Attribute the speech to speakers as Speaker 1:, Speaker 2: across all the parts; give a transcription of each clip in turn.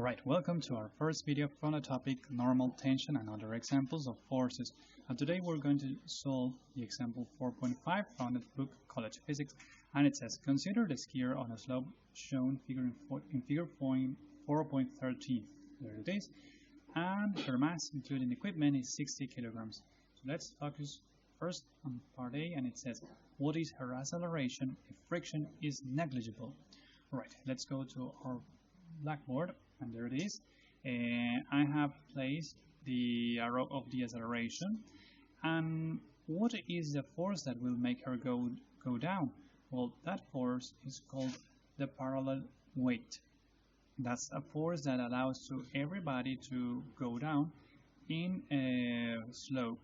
Speaker 1: Alright, welcome to our first video from the topic normal tension and other examples of forces. And today we're going to solve the example 4.5 from the book College Physics. And it says, consider the skier on a slope shown in figure 4.13. There it is. And her mass, including equipment, is 60 kilograms. So let's focus first on part A, and it says, what is her acceleration if friction is negligible? Alright, let's go to our blackboard. And there it is. I have placed the arrow of the acceleration. And what is the force that will make her go down? Well, that force is called the parallel weight. That's a force that allows to everybody to go down in a slope.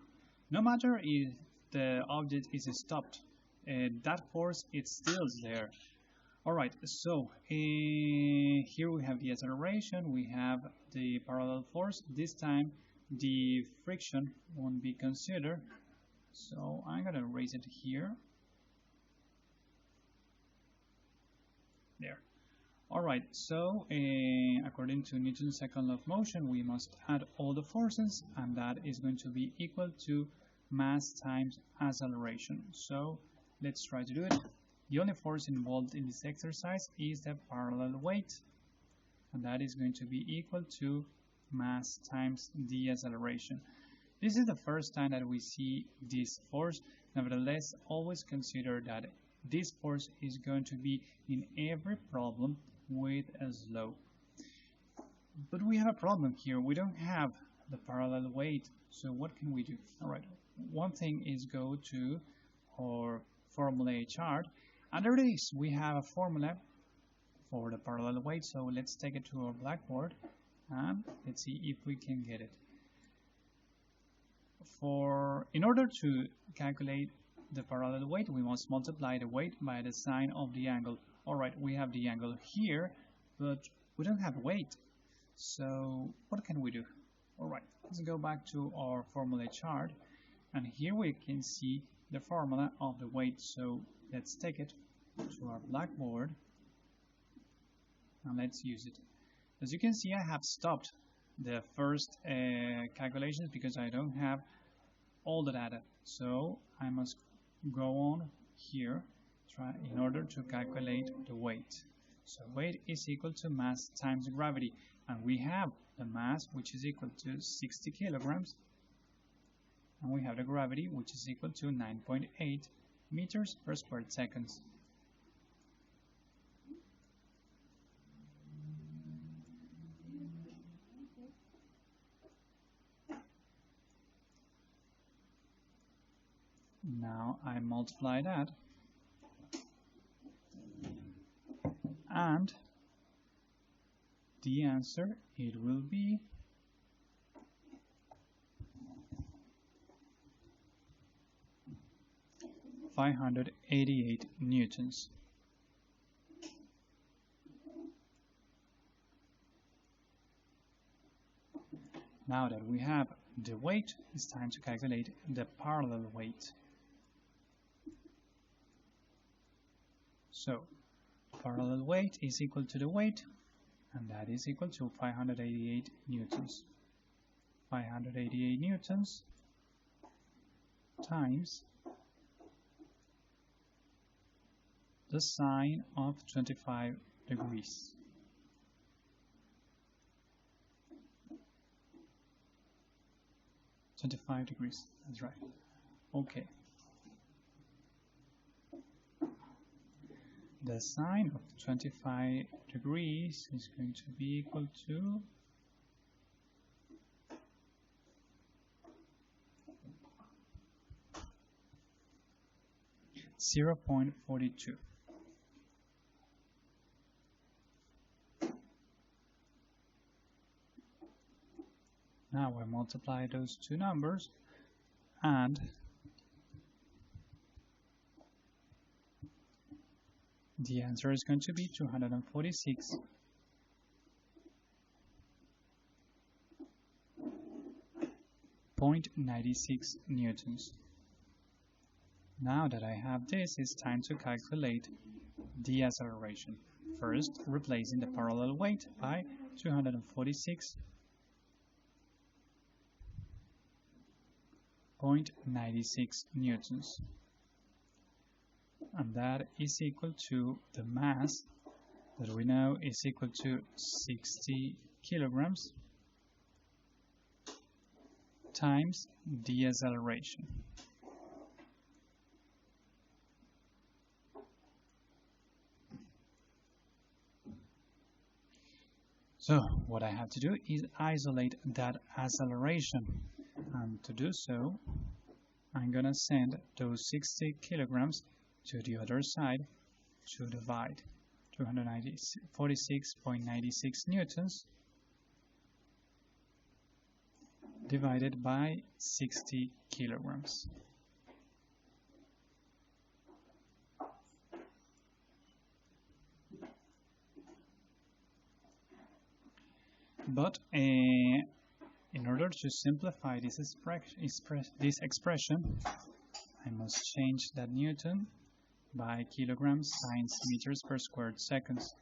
Speaker 1: No matter if the object is stopped, that force is still there. Alright, so here we have the acceleration, we have the parallel force. This time the friction won't be considered, so I'm going to erase it here. There. Alright, so according to Newton's second law of motion, we must add all the forces, and that is going to be equal to mass times acceleration. So let's try to do it. The only force involved in this exercise is the parallel weight, and that is going to be equal to mass times the acceleration. This is the first time that we see this force. Nevertheless, always consider that this force is going to be in every problem with a slope. But we have a problem here. We don't have the parallel weight, so what can we do? Alright, one thing is go to our formula chart. Under this, we have a formula for the parallel weight, so let's take it to our blackboard and let's see if we can get it. In order to calculate the parallel weight, we must multiply the weight by the sine of the angle. Alright, we have the angle here, but we don't have weight. So what can we do? Alright, let's go back to our formula chart, and here we can see the formula of the weight. So let's take it to our blackboard and let's use it. As you can see, I have stopped the first calculations because I don't have all the data. So I must go on here in order to calculate the weight. So weight is equal to mass times gravity, and we have the mass, which is equal to 60 kilograms, and we have the gravity, which is equal to 9.8 meters per square seconds. Now I multiply that, and the answer, it will be 588 newtons. Now that we have the weight, it's time to calculate the parallel weight. So parallel weight is equal to the weight, and that is equal to 588 newtons. 588 newtons times the sine of 25 degrees. That's right. Okay. The sine of 25 degrees is going to be equal to 0.42. Now I multiply those two numbers, and the answer is going to be 246.96 newtons. Now that I have this, it's time to calculate the acceleration. First, replacing the parallel weight by 246.96 newtons, and that is equal to the mass that we know is equal to 60 kilograms times the acceleration. So what I have to do is isolate that acceleration, and to do so I'm gonna send those 60 kilograms to the other side to divide 246.96 newtons divided by 60 kilograms. But in order to simplify this expression, I must change that newton by kilograms times meters per squared seconds.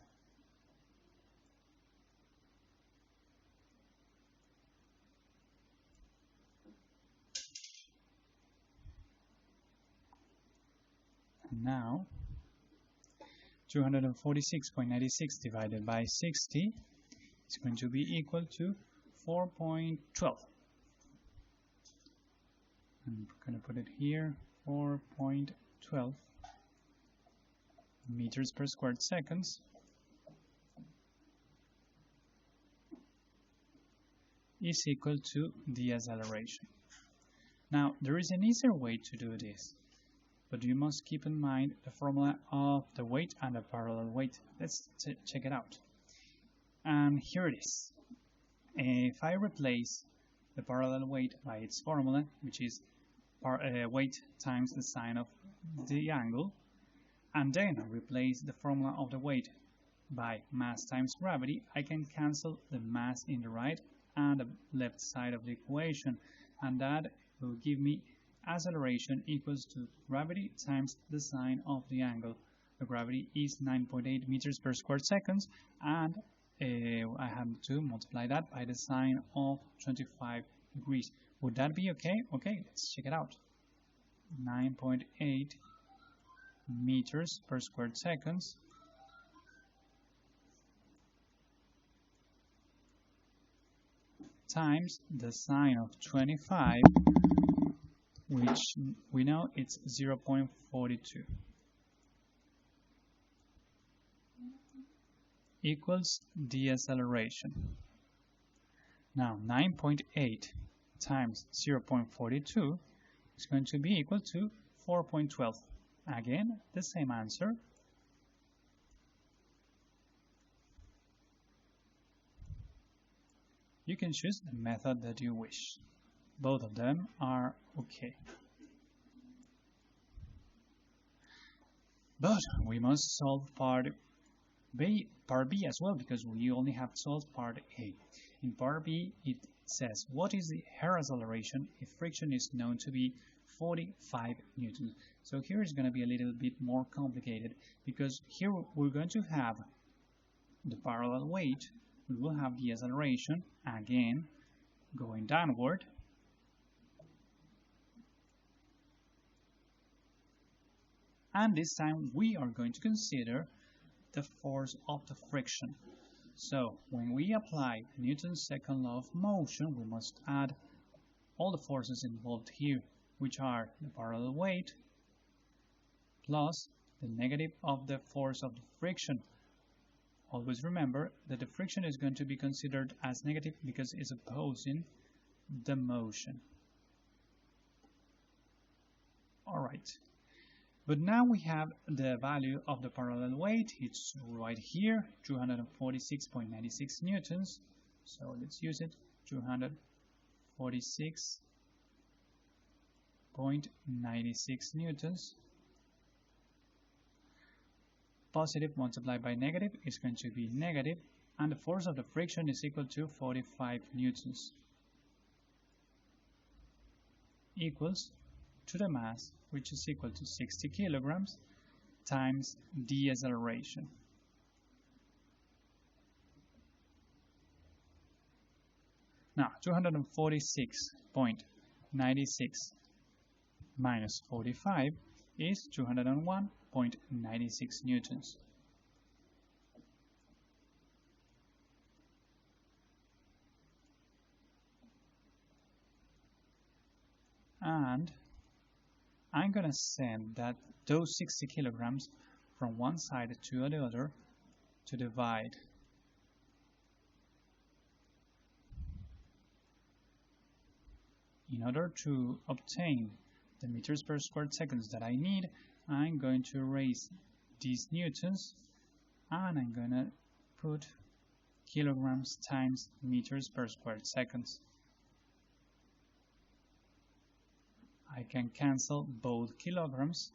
Speaker 1: And now 246.96 divided by 60 is going to be equal to 4.12. I'm going to put it here, 4.12 meters per squared seconds is equal to the acceleration. Now, there is an easier way to do this, but you must keep in mind the formula of the weight and the parallel weight. Let's check it out. And here it is. If I replace the parallel weight by its formula, which is weight times the sine of the angle, and then replace the formula of the weight by mass times gravity, I can cancel the mass in the right and the left side of the equation, and that will give me acceleration equals to gravity times the sine of the angle. The gravity is 9.8 meters per square seconds, and I have to multiply that by the sine of 25 degrees. Would that be okay? Okay, let's check it out. 9.8 meters per square seconds times the sine of 25, which we know it's 0.42, equals the acceleration. Now 9.8 times 0.42 is going to be equal to 4.12. Again, the same answer. You can choose the method that you wish. Both of them are okay. But we must solve part B as well, because we only have solved part A. In part B, it says, what is the air acceleration if friction is known to be 45 newtons? So here is going to be a little bit more complicated, because here we're going to have the parallel weight, we will have the acceleration, again, going downward, and this time we are going to consider the force of the friction. So when we apply Newton's second law of motion, we must add all the forces involved here, which are the parallel weight plus the negative of the force of the friction. Always remember that the friction is going to be considered as negative because it's opposing the motion. Alright, but now we have the value of the parallel weight. It's right here, 246.96 newtons. So let's use it, 246.96 newtons. Positive multiplied by negative is going to be negative, and the force of the friction is equal to 45 newtons, equals to the mass, which is equal to 60 kilograms, times the acceleration. Now, 246.96 minus 45 is 201.96 newtons. And I'm going to send those 60 kilograms from one side to the other to divide. In order to obtain the meters per square seconds that I need, I'm going to erase these newtons and I'm going to put kilograms times meters per square seconds. I can cancel both kilograms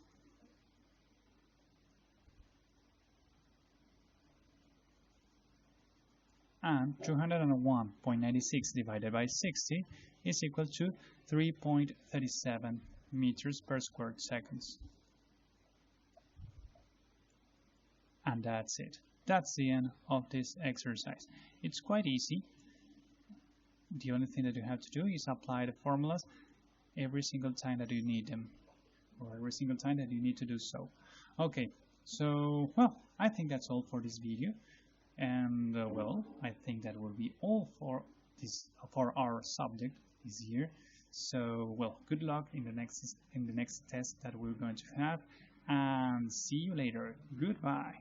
Speaker 1: and 201.96 divided by 60 is equal to 3.37 meters per square seconds. And that's it. That's the end of this exercise. It's quite easy. The only thing that you have to do is apply the formulas every single time that you need them, or every single time that you need to do so. Okay, so, well, I think that's all for this video. And, well, I think that will be all for our subject this year. So, well, good luck in the next test that we're going to have, and see you later. Goodbye.